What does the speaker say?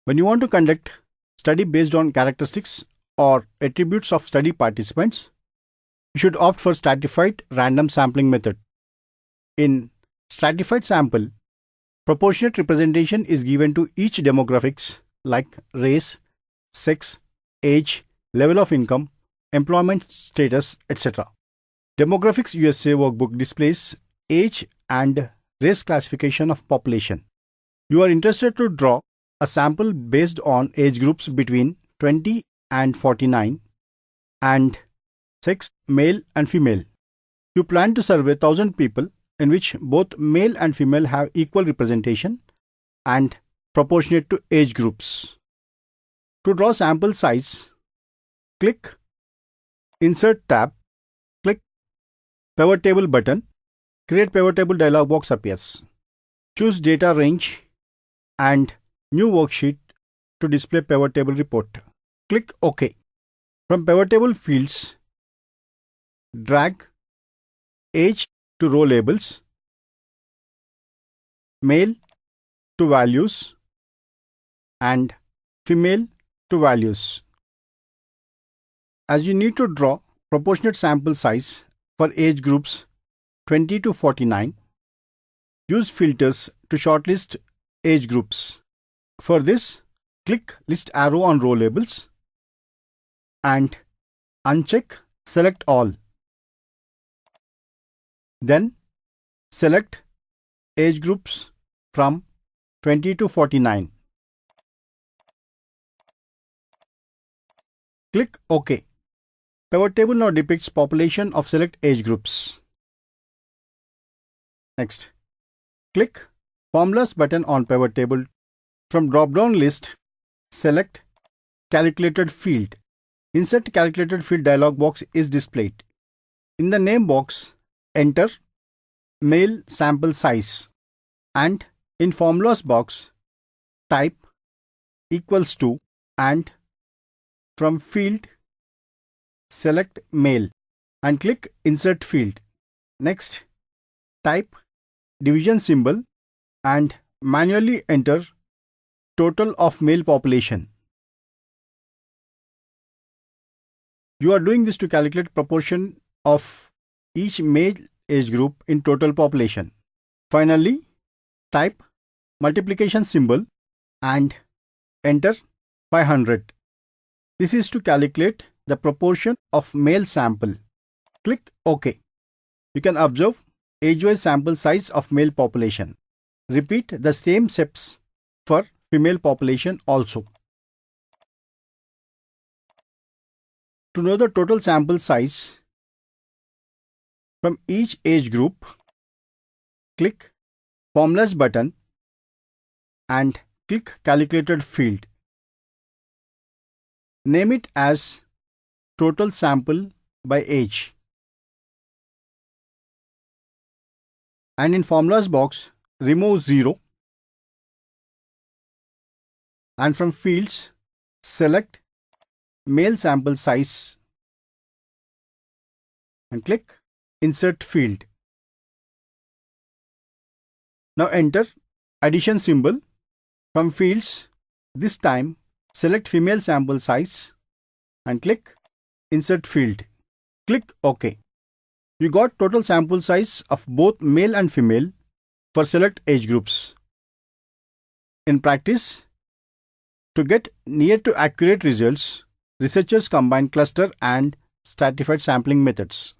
When you want to conduct study based on characteristics or attributes of study participants, you should opt for stratified random sampling method. In stratified sample, proportionate representation is given to each demographics like race, sex, age, level of income, employment status, etc. Demographics USA workbook displays age and race classification of population. You are interested to draw a sample based on age groups between 20 and 49 and sex male and female. You plan to survey 1000 people in which both male and female have equal representation and proportionate to age groups. To draw sample size, click Insert tab, click Pivot Table button. Create Pivot Table dialog box appears. Choose Data Range and New Worksheet to display Pivot Table report. Click OK. From Pivot Table fields, drag age to row labels, male to values, and female to values. As you need to draw proportionate sample size for age groups 20 to 49, use filters to shortlist age groups. For this, click List arrow on row labels and uncheck Select All. Then select age groups from 20 to 49. Click OK. Pivot Table now depicts population of select age groups. Next, click Formulas button on Pivot Table. From drop-down list, select Calculated Field. Insert Calculated Field dialog box is displayed. In the name box, enter male sample size and in Formulas box, type equals to and from field, select male and click Insert Field. Next, type division symbol and manually enter total of male population. You are doing this to calculate proportion of each male age group in total population. Finally, type multiplication symbol and enter 500. This is to calculate the proportion of male sample. Click OK. You can observe age-wise sample size of male population. Repeat the same steps for female population also. To know the total sample size from each age group, click Formulas button and click Calculated Field. Name it as Total Sample by Age. And in Formulas box, remove 0 and from fields, select male sample size and click Insert Field. Now enter addition symbol from fields. This time select female sample size and click Insert Field. Click OK. You got total sample size of both male and female for select age groups. In practice, to get near to accurate results, researchers combine cluster and stratified sampling methods.